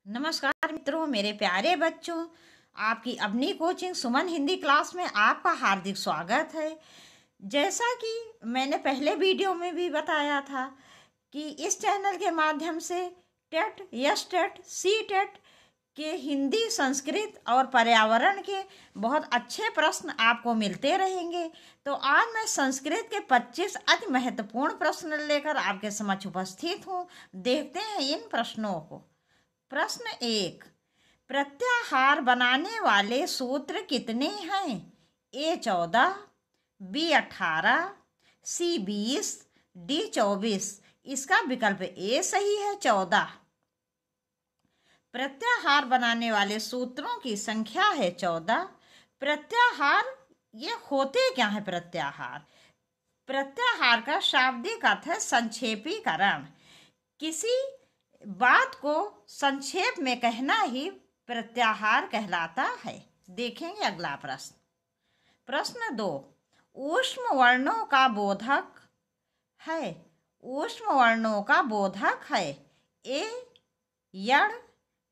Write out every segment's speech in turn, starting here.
नमस्कार मित्रों, मेरे प्यारे बच्चों, आपकी अपनी कोचिंग सुमन हिंदी क्लास में आपका हार्दिक स्वागत है। जैसा कि मैंने पहले वीडियो में भी बताया था कि इस चैनल के माध्यम से TET, yes TET, C TET के हिंदी, संस्कृत और पर्यावरण के बहुत अच्छे प्रश्न आपको मिलते रहेंगे। तो आज मैं संस्कृत के 25 अति महत्वपूर्ण प्रश्न लेकर आपके समक्ष उपस्थित हूँ। देखते हैं इन प्रश्नों को। प्रश्न 1, प्रत्याहार बनाने वाले सूत्र कितने हैं? ए 14, बी 18, सी 20, डी 24। इसका विकल्प ए सही है, 14। प्रत्याहार बनाने वाले सूत्रों की संख्या है 14। प्रत्याहार ये होते क्या है? प्रत्याहार का शाब्दिक अर्थ है संक्षेपीकरण। किसी बात को संक्षेप में कहना ही प्रत्याहार कहलाता है। देखेंगे अगला प्रश्न। प्रश्न 2, ऊष्म वर्णों का बोधक है। ऊष्म वर्णों का बोधक है। ए यण,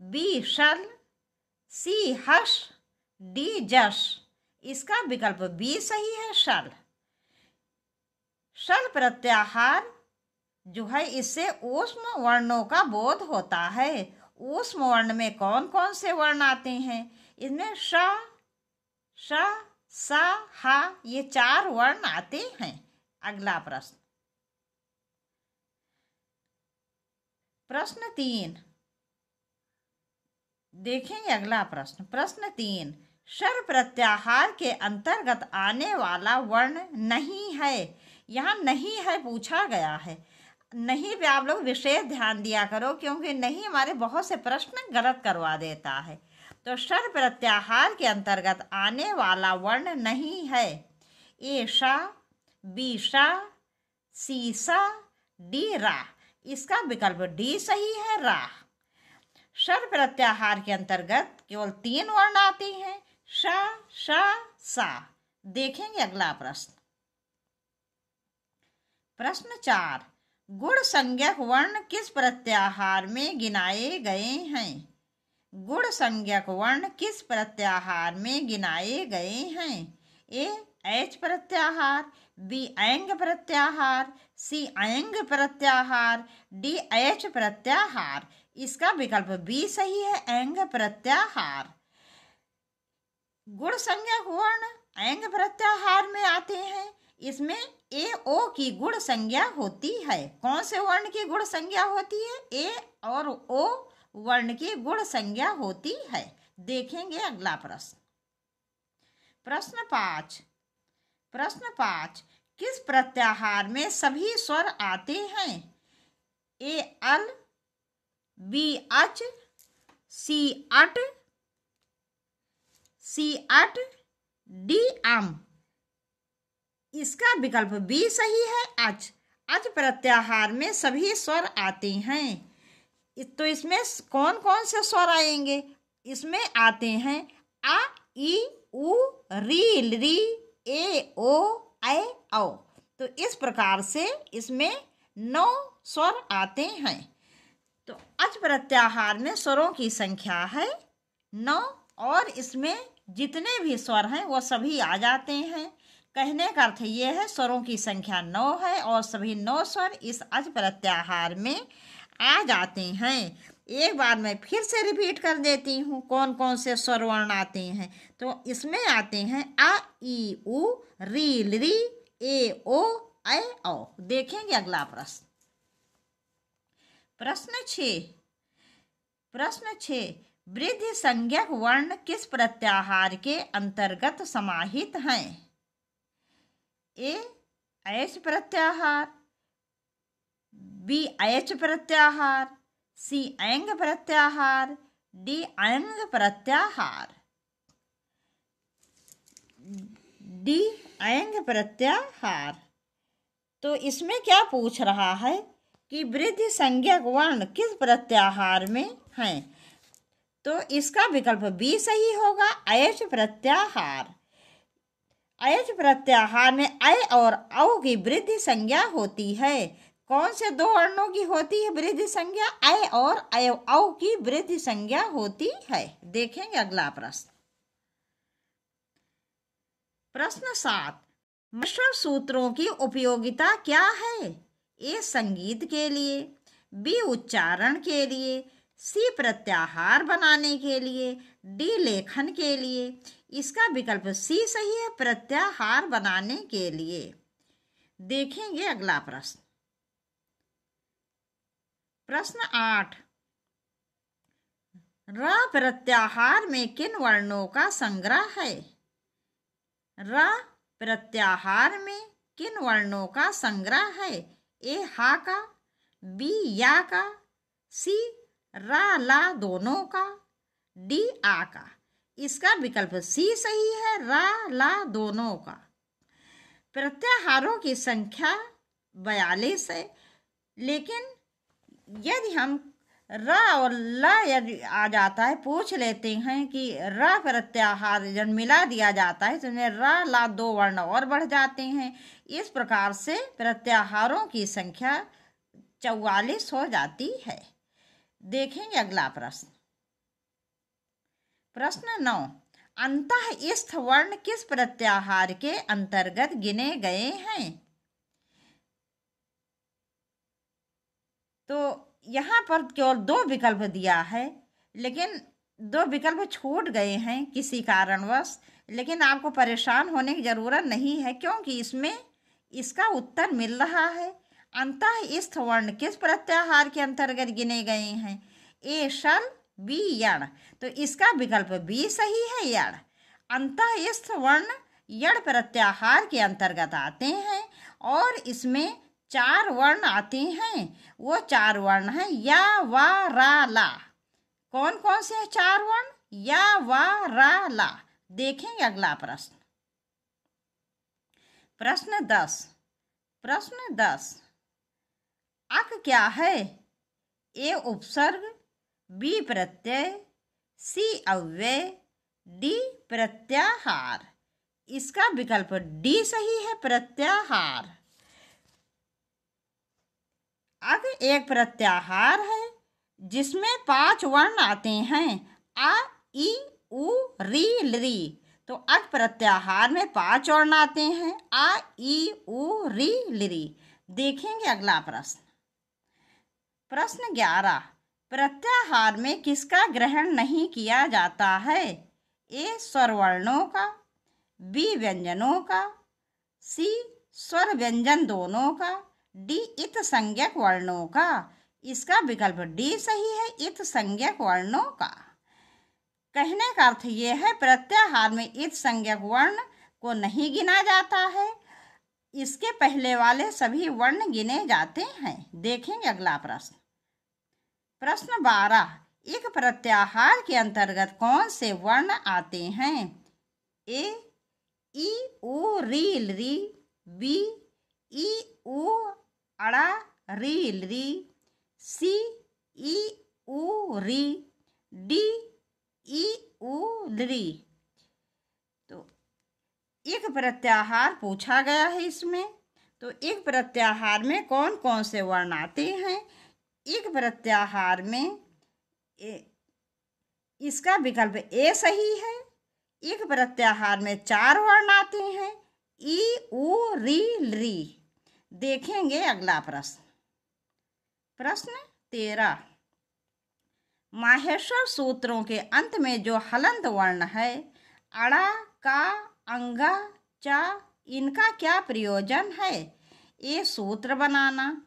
बी शल, सी हर्ष, डी जश। इसका विकल्प बी सही है, शल। शल प्रत्याहार जो है, इससे ऊष्म वर्णों का बोध होता है। ऊष्म वर्ण में कौन कौन से वर्ण आते हैं? इसमें श, श, स, हा, ये 4 वर्ण आते हैं। अगला प्रश्न। प्रश्न 3 देखेंगे। अगला प्रश्न। प्रश्न 3, शर प्रत्याहार के अंतर्गत आने वाला वर्ण नहीं है। यहाँ नहीं है पूछा गया है। नहीं पे आप लोग विशेष ध्यान दिया करो, क्योंकि नहीं हमारे बहुत से प्रश्न गलत करवा देता है। तो शर प्रत्याहार के अंतर्गत आने वाला वर्ण नहीं है। ए शा, बी शा, सी सा, डी रा। इसका विकल्प डी सही है, रा। शर प्रत्याहार के अंतर्गत केवल 3 वर्ण आते हैं, श, श, सा। देखेंगे अगला प्रश्न। प्रश्न 4, गुण संज्ञक वर्ण किस प्रत्याहार में गिनाए गए हैं? गुण संज्ञक वर्ण किस प्रत्याहार में गिनाए गए हैं? ए एच प्रत्याहार, बी ऐंग प्रत्याहार, सी ऐंग प्रत्याहार, डी एच प्रत्याहार। इसका विकल्प बी सही है, ऐंग प्रत्याहार। गुण संज्ञक वर्ण ऐंग प्रत्याहार में आते हैं। इसमें ए ओ की गुण संज्ञा होती है। कौन से वर्ण की गुण संज्ञा होती है? ए और ओ वर्ण की गुण संज्ञा होती है। देखेंगे अगला प्रश्न। प्रश्न 5 किस प्रत्याहार में सभी स्वर आते हैं? ए अल, बी अच, सी अट, डी अम। इसका विकल्प बी सही है, अच। अच प्रत्याहार में सभी स्वर आते हैं। तो इसमें कौन कौन से स्वर आएंगे? इसमें आते हैं आ, ई, उ, री, री, ए, ओ, ऐ, औ। तो इस प्रकार से इसमें 9 स्वर आते हैं। तो अच प्रत्याहार में स्वरों की संख्या है 9, और इसमें जितने भी स्वर हैं वो सभी आ जाते हैं। कहने का अर्थ ये है, स्वरों की संख्या 9 है और सभी 9 स्वर इस अच प्रत्याहार में आ जाते हैं। एक बार मैं फिर से रिपीट कर देती हूँ कौन कौन से स्वर वर्ण आते हैं। तो इसमें आते हैं आ, ई, उ, री, री, ए, ओ, ऐ, औ। देखेंगे अगला प्रश्न। प्रश्न 6, वृद्धि संज्ञक वर्ण किस प्रत्याहार के अंतर्गत समाहित हैं? ए एच प्रत्याहार, बी एच प्रत्याहार, सी ऐंग प्रत्याहार, डी ऐंग प्रत्याहार। डी ऐंग प्रत्याहार। तो इसमें क्या पूछ रहा है कि वृद्धि संज्ञक वर्ण किस प्रत्याहार में हैं? तो इसका विकल्प बी सही होगा, एच प्रत्याहार। एच प्रत्याहार में ऐ और औ की वृद्धि संज्ञा होती है। कौन से दो वर्णों की होती है वृद्धि संज्ञा? ऐ और औ की वृद्धि संज्ञा होती है। देखेंगे अगला प्रश्न। प्रश्न 7, मिश्र सूत्रों की उपयोगिता क्या है? ए संगीत के लिए, बी उच्चारण के लिए, सी प्रत्याहार बनाने के लिए, डी लेखन के लिए। इसका विकल्प सी सही है, प्रत्याहार बनाने के लिए। देखेंगे अगला प्रश्न। प्रश्न 8, र प्रत्याहार में किन वर्णों का संग्रह है? र प्रत्याहार में किन वर्णों का संग्रह है? ए हा का, बी या का, सी रा ला दोनों का, डी आ का। इसका विकल्प सी सही है, रा ला दोनों का। प्रत्याहारों की संख्या 42 है, लेकिन यदि हम र और ल यदि आ जाता है, पूछ लेते हैं कि र प्रत्याहार जब मिला दिया जाता है तो इनमें र ला 2 वर्ण और बढ़ जाते हैं। इस प्रकार से प्रत्याहारों की संख्या 44 हो जाती है। देखेंगे अगला प्रश्न। प्रश्न 9, अंतःस्थ वर्ण किस प्रत्याहार के अंतर्गत गिने गए हैं? तो यहाँ पर केवल 2 विकल्प दिया है, लेकिन 2 विकल्प छूट गए हैं किसी कारणवश। लेकिन आपको परेशान होने की जरूरत नहीं है, क्योंकि इसमें इसका उत्तर मिल रहा है। अंतःस्थ वर्ण किस प्रत्याहार के अंतर्गत गिने गए हैं? ए शल, बी यण। तो इसका विकल्प बी सही है, यण। अंतःस्थ वर्ण यण प्रत्याहार के अंतर्गत आते हैं और इसमें 4 वर्ण आते हैं। वो 4 वर्ण हैं या, वा, रा, ला। कौन कौन से हैं 4 वर्ण? या, वा, रा, ला। देखेंगे अगला प्रश्न। प्रश्न 10, अक क्या है? ए उपसर्ग, बी प्रत्यय, सी अव्यय, डी प्रत्याहार। इसका विकल्प डी सही है, प्रत्याहार। अक एक प्रत्याहार है जिसमें 5 वर्ण आते हैं, आ, ई, उ, री, ली। तो अक प्रत्याहार में 5 वर्ण आते हैं, आ, ई, उ, री, ली। देखेंगे अगला प्रश्न। प्रश्न 11, प्रत्याहार में किसका ग्रहण नहीं किया जाता है? ए स्वरवर्णों का, बी व्यंजनों का, सी स्वर व्यंजन दोनों का, डी इत संज्ञक वर्णों का। इसका विकल्प डी सही है, इत संज्ञक वर्णों का। कहने का अर्थ यह है, प्रत्याहार में इत संज्ञक वर्ण को नहीं गिना जाता है, इसके पहले वाले सभी वर्ण गिने जाते हैं। देखेंगे अगला प्रश्न। प्रश्न 12, एक प्रत्याहार के अंतर्गत कौन से वर्ण आते हैं? ए ई, उ, री, ली, बी ई, उ, अड़ा, री, ली, सी ई, उ, री, डी ई, उ, ली। तो एक प्रत्याहार पूछा गया है इसमें। तो एक प्रत्याहार में कौन कौन से वर्ण आते हैं? एक प्रत्याहार में इसका विकल्प ए सही है। एक प्रत्याहार में 4 वर्ण आते हैं, ई, उ, री, ली। देखेंगे अगला प्रश्न। प्रश्न 13, माहेश्वर सूत्रों के अंत में जो हलंत वर्ण है, अड़ा, का, अंगा, चा, इनका क्या प्रयोजन है? ए सूत्र बनाना,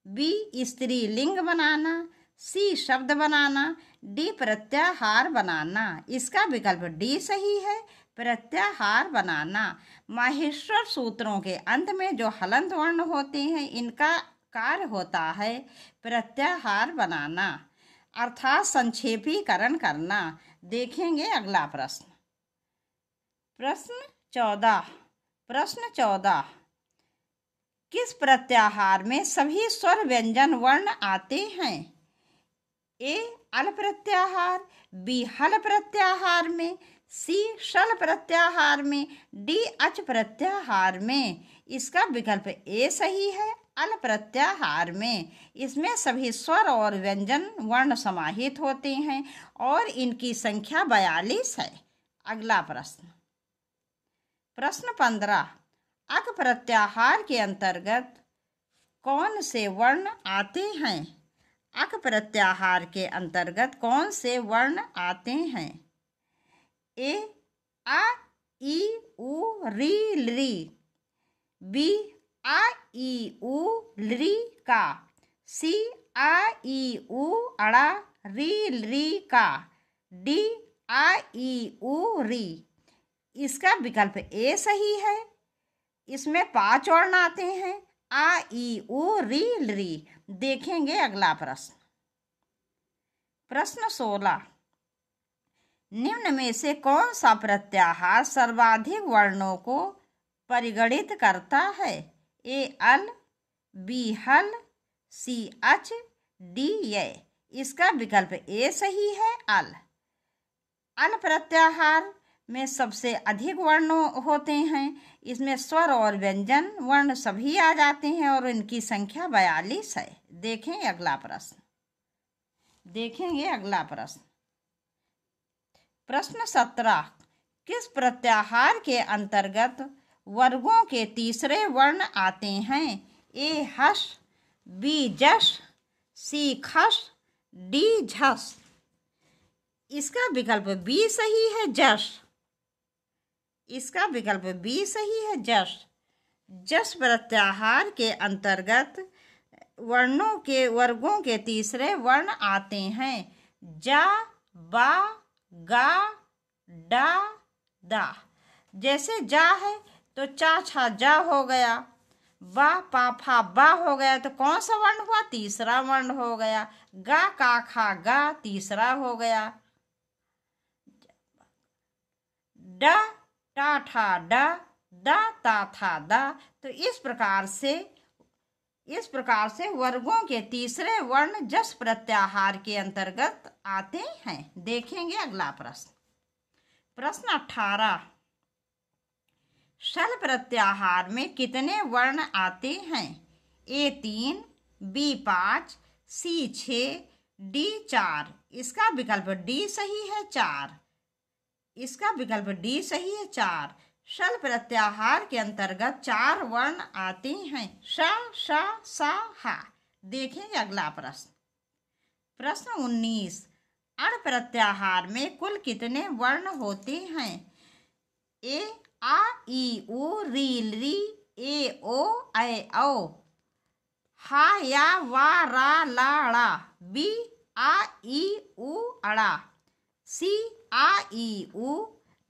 बी स्त्रीलिंग बनाना, सी शब्द बनाना, डी प्रत्याहार बनाना। इसका विकल्प डी सही है, प्रत्याहार बनाना। माहेश्वर सूत्रों के अंत में जो हलंत वर्ण होते हैं, इनका कार्य होता है प्रत्याहार बनाना, अर्थात संक्षेपीकरण करना। देखेंगे अगला प्रश्न। प्रश्न 14, किस प्रत्याहार में सभी स्वर व्यंजन वर्ण आते हैं? ए अल प्रत्याहार, बी हल प्रत्याहार में, सी शल प्रत्याहार में, डी अच प्रत्याहार में। इसका विकल्प ए सही है, अल प्रत्याहार में इसमें सभी स्वर और व्यंजन वर्ण समाहित होते हैं और इनकी संख्या 42 है। अगला प्रश्न, प्रश्न 15, अक प्रत्याहार के अंतर्गत कौन से वर्ण आते हैं? अक प्रत्याहार के अंतर्गत कौन से वर्ण आते हैं? ए आ ई उ री ली, बी आ ई उ री का, सी आ ई उ अड़ा री का, डी आ ई उ री। इसका विकल्प ए सही है। इसमें 5 वर्ण आते हैं, आ ई उ री। देखेंगे अगला प्रश्न, प्रश्न 16, निम्न में से कौन सा प्रत्याहार सर्वाधिक वर्णों को परिगणित करता है? ए अल, बी हल, सी अच, डी य। इसका विकल्प ए सही है, अल। अल प्रत्याहार में सबसे अधिक वर्ण होते हैं। इसमें स्वर और व्यंजन वर्ण सभी आ जाते हैं और इनकी संख्या 42 है। देखेंगे अगला प्रश्न, प्रश्न 17, किस प्रत्याहार के अंतर्गत वर्गों के तीसरे वर्ण आते हैं? ए हस, बी जस, सी खस, डी झस। इसका विकल्प बी सही है, जस। इसका विकल्प बी सही है, जस। जस प्रत्याहार के अंतर्गत वर्गों के तीसरे वर्ण आते हैं। जा, बा, गा, डा, दा। जैसे जा है तो चा छा जा हो गया, बा पा फा बा हो गया, तो कौन सा वर्ण हुआ? तीसरा वर्ण हो गया। गा का खा गा, तीसरा हो गया। डा टा ठा डा, दा ता था दा। तो इस प्रकार से वर्गों के तीसरे वर्ण जस प्रत्याहार के अंतर्गत आते हैं। देखेंगे अगला प्रश्न, प्रश्न 18, शल प्रत्याहार में कितने वर्ण आते हैं? ए 3, बी 5, सी 6, डी 4। इसका विकल्प डी सही है, 4। इसका विकल्प डी सही है, 4। शल प्रत्याहार के अंतर्गत 4 वर्ण आते हैं, श, श, सा, हा। देखेंगे अगला प्रश्न, प्रश्न 19, अण प्रत्याहार में कुल कितने वर्ण होते हैं? ए आ ई उ री, ए ओ ऐ औ, हा या वा रा ला ड़ा, बी आ ई उ अड़ा, सी आ ई उ,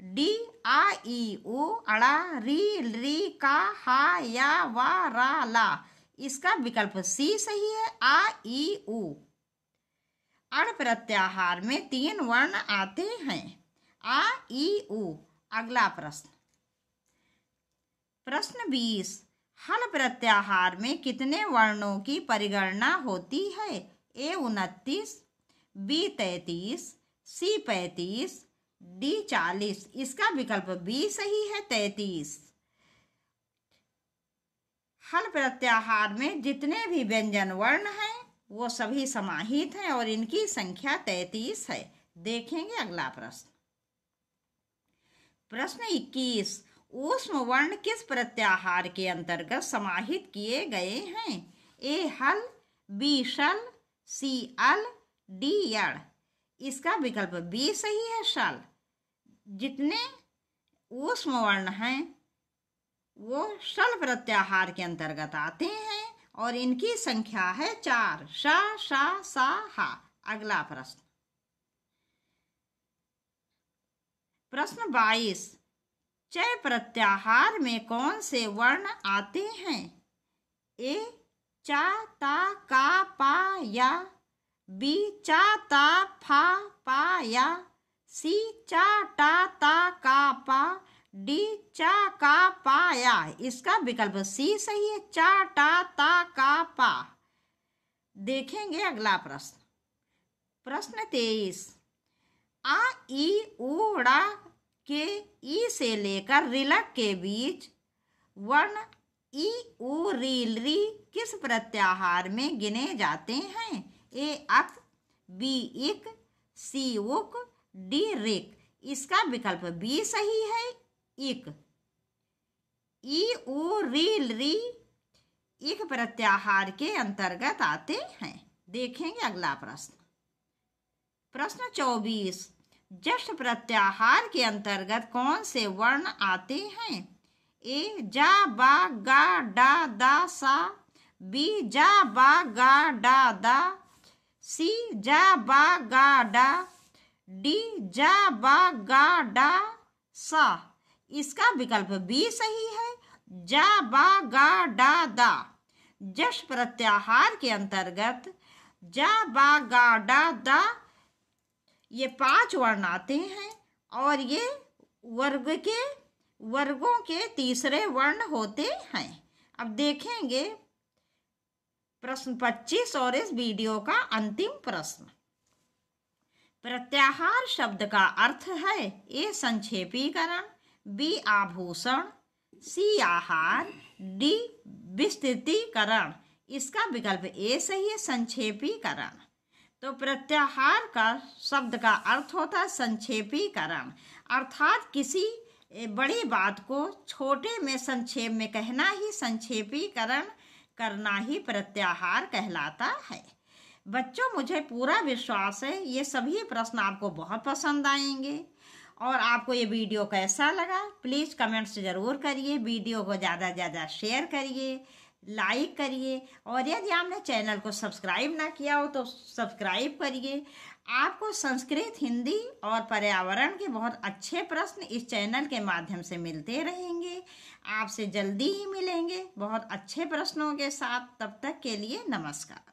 डी आ ई उ अड़ा री का, हा या वा रा ला। इसका विकल्प सी सही है, आ ई उ। अण प्रत्याहार में 3 वर्ण आते हैं, आ ई उ। अगला प्रश्न, प्रश्न 20, हल प्रत्याहार में कितने वर्णों की परिगणना होती है? ए 29, बी 33, सी 35, डी 40। इसका विकल्प बी सही है, 33। हल प्रत्याहार में जितने भी व्यंजन वर्ण हैं वो सभी समाहित हैं और इनकी संख्या 33 है। देखेंगे अगला प्रश्न, प्रश्न 21, ऊष्म वर्ण किस प्रत्याहार के अंतर्गत समाहित किए गए हैं? ए हल, बी शल, सी अल, डी यड़। इसका विकल्प बी सही है, शल। जितने ऊष्म वर्ण हैं वो शल प्रत्याहार के अंतर्गत आते हैं और इनकी संख्या है 4, श, श, सा, हा। अगला प्रश्न, प्रश्न 22, चय प्रत्याहार में कौन से वर्ण आते हैं? ए चा ता का पा या, बी चा ता फा पा या, सी चा टा ता का पा, डी चा का पा या। इसका विकल्प सी सही है, चा टा ता का पा। देखेंगे अगला प्रश्न, प्रश्न 23, आ ई उड़ा के ई से लेकर रिलक के बीच वर्ण ई उ री री किस प्रत्याहार में गिने जाते हैं? ए अक, बी इक, सी उक, डी रिक। इसका विकल्प बी सही है, इक। ई उ री री इक प्रत्याहार के अंतर्गत आते हैं। देखेंगे अगला प्रश्न। प्रश्न 24, जस्ट प्रत्याहार के अंतर्गत कौन से वर्ण आते हैं? ए जा बा गा डा दा सा, बी जा बा गा डा दा, सी जा बा गा डा, डी जा बा गा डा सा। इसका विकल्प बी सही है, जा बा गा डा दा। जश प्रत्याहार के अंतर्गत जा बा गा डा दा ये 5 वर्ण आते हैं और ये वर्गों के तीसरे वर्ण होते हैं। अब देखेंगे प्रश्न 25 और इस वीडियो का अंतिम प्रश्न। प्रत्याहार शब्द का अर्थ है ए संक्षेपीकरण, बी आभूषण, सी आहार, डी विस्तृतीकरण। इसका विकल्प ए सही है, संक्षेपीकरण। तो प्रत्याहार का शब्द का अर्थ होता है संक्षेपीकरण, अर्थात किसी बड़ी बात को छोटे में संक्षेप में कहना ही संक्षेपीकरण करना ही प्रत्याहार कहलाता है। बच्चों, मुझे पूरा विश्वास है ये सभी प्रश्न आपको बहुत पसंद आएंगे। और आपको ये वीडियो कैसा लगा प्लीज़ कमेंट्स ज़रूर करिए। वीडियो को ज़्यादा से ज़्यादा शेयर करिए, लाइक करिए और यदि आपने चैनल को सब्सक्राइब ना किया हो तो सब्सक्राइब करिए। आपको संस्कृत, हिंदी और पर्यावरण के बहुत अच्छे प्रश्न इस चैनल के माध्यम से मिलते रहेंगे। आपसे जल्दी ही मिलेंगे बहुत अच्छे प्रश्नों के साथ। तब तक के लिए नमस्कार।